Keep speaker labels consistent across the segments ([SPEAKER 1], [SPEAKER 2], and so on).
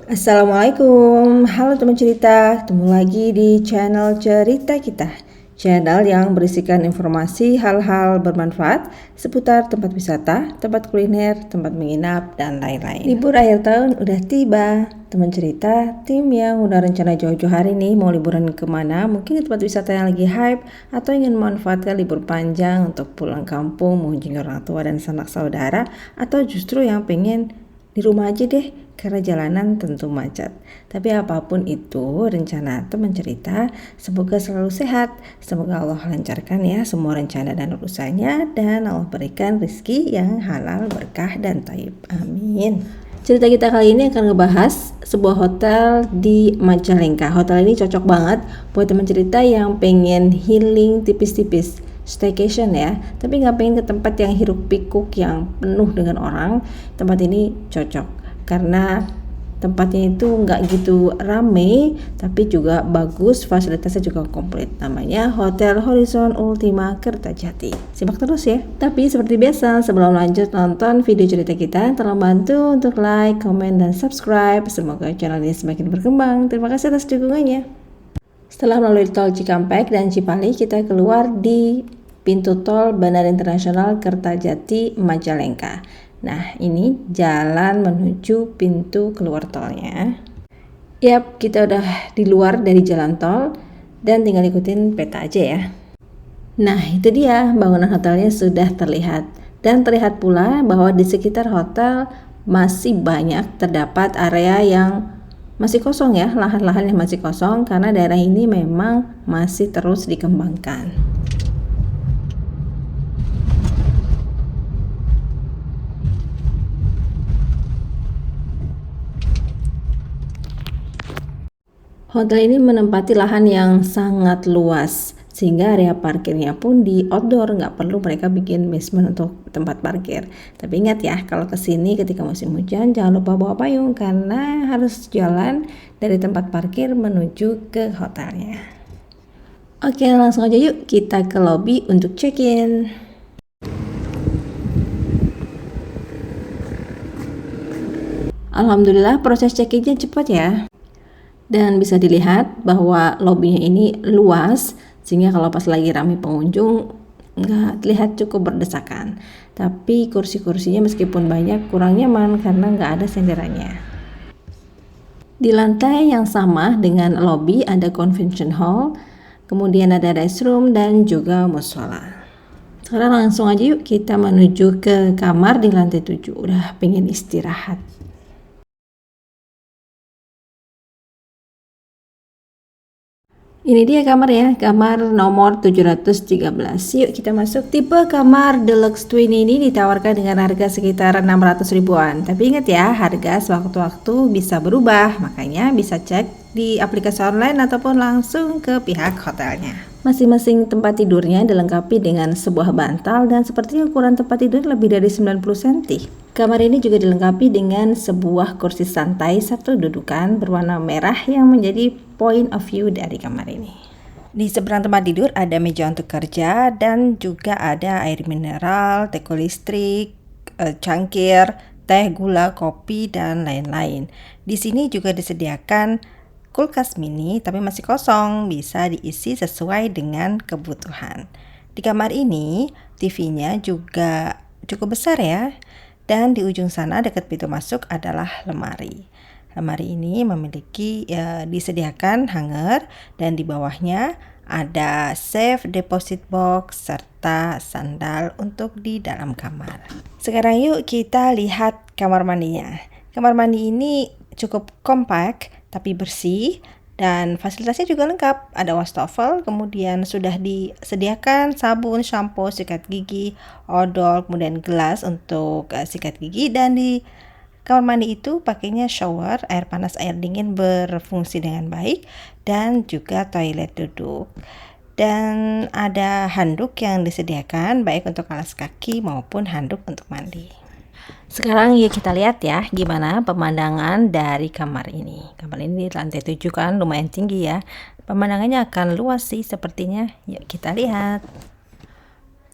[SPEAKER 1] Assalamualaikum, halo teman cerita, ketemu lagi di channel Cerita Kita. Channel yang berisikan informasi hal-hal bermanfaat seputar tempat wisata, tempat kuliner, tempat menginap, dan lain-lain. Libur akhir tahun udah tiba. Teman cerita, tim yang udah rencana jauh-jauh hari nih mau liburan kemana, mungkin di tempat wisata yang lagi hype, atau ingin memanfaatkan libur panjang untuk pulang kampung, mengunjungi orang tua dan sanak saudara, atau justru yang pengen di rumah aja deh, karena jalanan tentu macet. Tapi apapun itu rencana teman cerita, semoga selalu sehat. Semoga Allah lancarkan ya semua rencana dan urusannya, dan Allah berikan rezeki yang halal, berkah, dan thayyib. Amin. Cerita kita kali ini akan ngebahas sebuah hotel di Majalengka. Hotel ini cocok banget buat teman cerita yang pengen healing tipis-tipis, staycation ya, tapi nggak pengen ke tempat yang hiruk pikuk yang penuh dengan orang. Tempat ini cocok karena tempatnya itu nggak gitu rame, tapi juga bagus, fasilitasnya juga komplit. Namanya Hotel Horizon Ultima Kertajati. Simak terus ya. Tapi seperti biasa, sebelum lanjut nonton video cerita kita, tolong bantu untuk like, komen, dan subscribe. Semoga channel ini semakin berkembang. Terima kasih atas dukungannya. Setelah melalui tol Cikampek dan Cipali, kita keluar di pintu tol Bandara Internasional Kertajati Majalengka. Nah, ini jalan menuju pintu keluar tolnya. Yap, kita udah di luar dari jalan tol dan tinggal ikutin peta aja ya. Nah, itu dia, bangunan hotelnya sudah terlihat. Dan terlihat pula bahwa di sekitar hotel masih banyak terdapat area yang masih kosong ya, lahan-lahan yang masih kosong karena daerah ini memang masih terus dikembangkan. Hotel ini menempati lahan yang sangat luas, sehingga area parkirnya pun di outdoor, nggak perlu mereka bikin basement untuk tempat parkir. Tapi ingat ya, kalau kesini ketika musim hujan jangan lupa bawa payung karena harus jalan dari tempat parkir menuju ke hotelnya. Oke, langsung aja yuk kita ke lobby untuk check-in. Alhamdulillah proses check-innya cepat ya. Dan bisa dilihat bahwa lobbynya ini luas, sehingga kalau pas lagi ramai pengunjung nggak terlihat cukup berdesakan. Tapi kursi-kursinya meskipun banyak kurang nyaman karena nggak ada senderannya. Di lantai yang sama dengan lobby ada convention hall, kemudian ada restroom dan juga mushola. Sekarang langsung aja yuk kita menuju ke kamar di lantai 7. Udah pengen istirahat. Ini dia kamar ya, kamar nomor 713. Yuk kita masuk. Tipe kamar Deluxe Twin ini ditawarkan dengan harga sekitar 600 ribuan. Tapi ingat ya, harga sewaktu-waktu bisa berubah. Makanya bisa cek di aplikasi online ataupun langsung ke pihak hotelnya. Masing-masing tempat tidurnya dilengkapi dengan sebuah bantal dan sepertinya ukuran tempat tidur lebih dari 90 cm. Kamar ini juga dilengkapi dengan sebuah kursi santai satu dudukan berwarna merah yang menjadi point of view dari kamar ini. Di seberang tempat tidur ada meja untuk kerja dan juga ada air mineral, teko listrik, cangkir, teh, gula, kopi, dan lain-lain. Di sini juga disediakan kulkas mini tapi masih kosong, bisa diisi sesuai dengan kebutuhan. Di kamar ini TV-nya juga cukup besar ya. Dan di ujung sana dekat pintu masuk adalah lemari. Lemari ini memiliki disediakan hanger dan di bawahnya ada safe deposit box serta sandal untuk di dalam kamar. Sekarang yuk kita lihat kamar mandinya. Kamar mandi ini cukup kompak tapi bersih. Dan fasilitasnya juga lengkap, ada wastafel, kemudian sudah disediakan sabun, shampoo, sikat gigi, odol, kemudian gelas untuk sikat gigi. Dan di kamar mandi itu pakainya shower, air panas, air dingin berfungsi dengan baik, dan juga toilet duduk. Dan ada handuk yang disediakan baik untuk alas kaki maupun handuk untuk mandi. Sekarang ya kita lihat ya gimana pemandangan dari kamar ini. Kamar ini di lantai 7 kan lumayan tinggi ya. Pemandangannya akan luas sih sepertinya. Yuk kita lihat.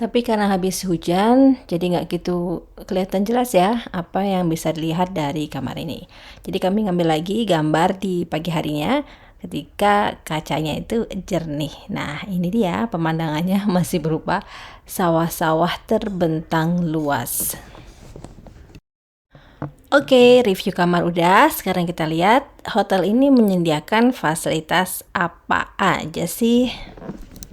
[SPEAKER 1] Tapi karena habis hujan, jadi nggak gitu kelihatan jelas ya apa yang bisa dilihat dari kamar ini. Jadi kami ngambil lagi gambar di pagi harinya ketika kacanya itu jernih. Nah ini dia pemandangannya masih berupa sawah-sawah terbentang luas. Oke, review kamar udah. Sekarang kita lihat hotel ini menyediakan fasilitas apa aja sih.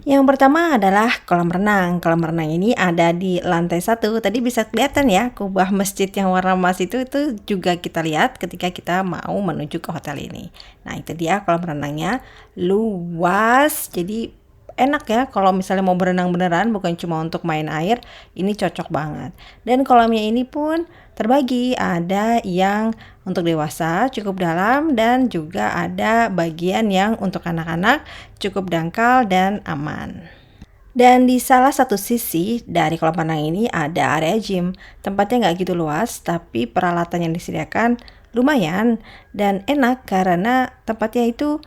[SPEAKER 1] Yang pertama adalah kolam renang. Kolam renang ini ada di lantai 1. Tadi bisa kelihatan ya, kubah masjid yang warna emas itu juga kita lihat ketika kita mau menuju ke hotel ini. Nah, itu dia kolam renangnya, luas. Jadi enak ya kalau misalnya mau berenang beneran, bukan cuma untuk main air, ini cocok banget. Dan kolamnya ini pun terbagi, ada yang untuk dewasa cukup dalam dan juga ada bagian yang untuk anak-anak cukup dangkal dan aman. Dan di salah satu sisi dari kolam renang ini ada area gym. Tempatnya nggak gitu luas, tapi peralatan yang disediakan lumayan dan enak karena tempatnya itu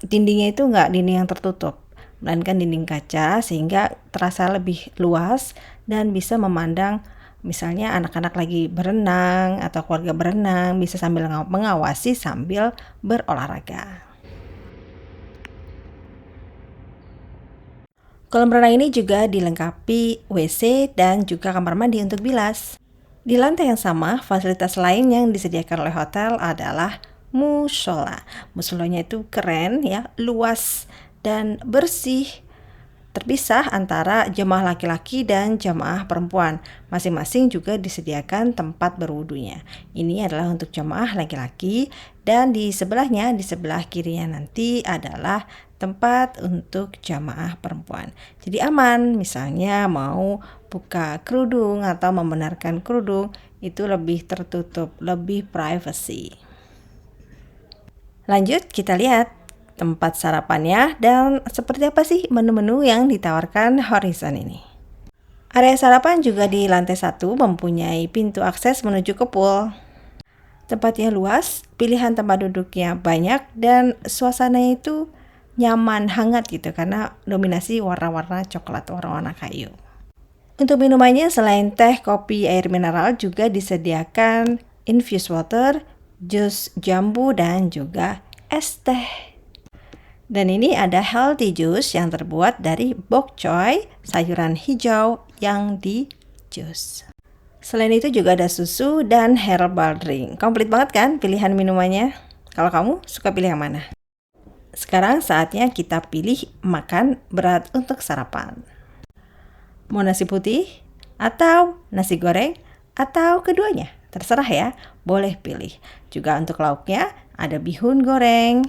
[SPEAKER 1] dindingnya itu nggak dinding yang tertutup, melainkan dinding kaca sehingga terasa lebih luas dan bisa memandang misalnya anak-anak lagi berenang atau keluarga berenang, bisa sambil mengawasi sambil berolahraga. Kolam renang ini juga dilengkapi WC dan juga kamar mandi untuk bilas. Di lantai yang sama, fasilitas lain yang disediakan oleh hotel adalah musola. Musolanya itu keren ya, luas dan bersih. Terpisah antara jemaah laki-laki dan jemaah perempuan. Masing-masing juga disediakan tempat berwudunya. Ini adalah untuk jemaah laki-laki dan di sebelahnya, di sebelah kirinya nanti adalah tempat untuk jemaah perempuan. Jadi aman, misalnya mau buka kerudung atau membenarkan kerudung, itu lebih tertutup, lebih privacy. Lanjut kita lihat tempat sarapannya dan seperti apa sih menu-menu yang ditawarkan Horizon ini. Area sarapan juga di lantai 1 mempunyai pintu akses menuju ke pool. Tempatnya luas, pilihan tempat duduknya banyak dan suasananya itu nyaman, hangat gitu karena dominasi warna-warna coklat, warna-warna kayu. Untuk minumannya selain teh, kopi, air mineral juga disediakan infused water, jus jambu dan juga es teh. Dan ini ada healthy juice yang terbuat dari bok choy, sayuran hijau yang di jus. Selain itu juga ada susu dan herbal drink. Komplit banget kan pilihan minumannya? Kalau kamu suka pilih yang mana? Sekarang saatnya kita pilih makan berat untuk sarapan. Mau nasi putih atau nasi goreng atau keduanya? Terserah ya, boleh pilih. Juga untuk lauknya ada bihun goreng,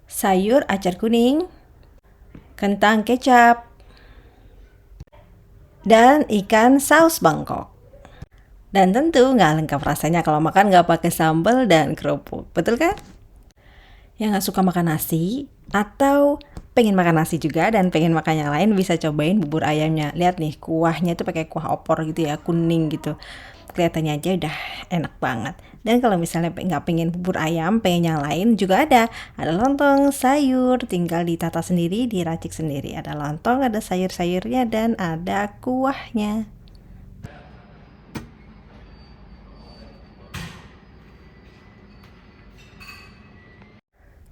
[SPEAKER 1] sayur acar kuning, kentang kecap, dan ikan saus Bangkok. Dan tentu nggak lengkap rasanya kalau makan nggak pakai sambal dan kerupuk, betul kan? Yang nggak suka makan nasi atau pengen makan nasi juga dan pengen makan yang lain bisa cobain bubur ayamnya. Lihat nih kuahnya itu pakai kuah opor gitu ya, kuning gitu. Kelihatannya aja udah enak banget. Dan kalau misalnya nggak pengen bubur ayam, pengen yang lain juga ada lontong sayur, tinggal ditata sendiri, diracik sendiri. Ada lontong, ada sayur-sayurnya dan ada kuahnya.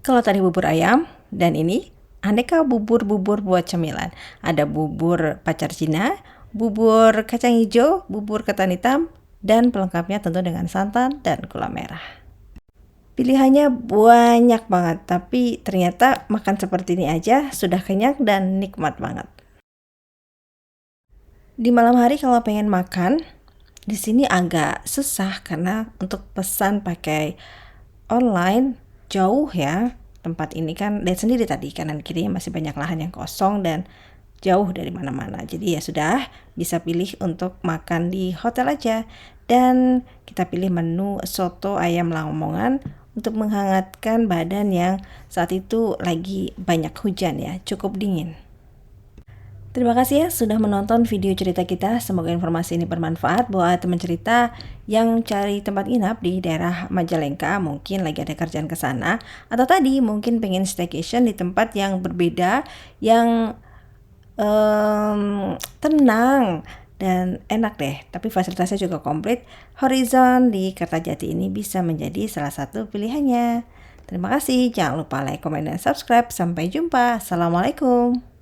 [SPEAKER 1] Kalau tadi bubur ayam dan ini aneka bubur-bubur buat cemilan. Ada bubur pacar Cina, bubur kacang hijau, bubur ketan hitam, dan pelengkapnya tentu dengan santan dan gula merah. Pilihannya banyak banget, tapi ternyata makan seperti ini aja sudah kenyang dan nikmat banget. Di malam hari kalau pengen makan, di sini agak susah karena untuk pesan pakai online jauh ya. Tempat ini kan lihat sendiri tadi kanan kirinya masih banyak lahan yang kosong dan jauh dari mana-mana. Jadi ya sudah bisa pilih untuk makan di hotel aja. Dan kita pilih menu soto ayam Lamongan untuk menghangatkan badan yang saat itu lagi banyak hujan ya, cukup dingin. Terima kasih ya sudah menonton video cerita kita. Semoga informasi ini bermanfaat buat teman cerita yang cari tempat nginap di daerah Majalengka. Mungkin lagi ada kerjaan ke sana atau tadi mungkin pengen staycation di tempat yang berbeda yang tenang dan enak deh, tapi fasilitasnya juga komplit. Horizon di Kertajati ini bisa menjadi salah satu pilihannya. Terima kasih, jangan lupa like, komen, dan subscribe. Sampai jumpa. Assalamualaikum.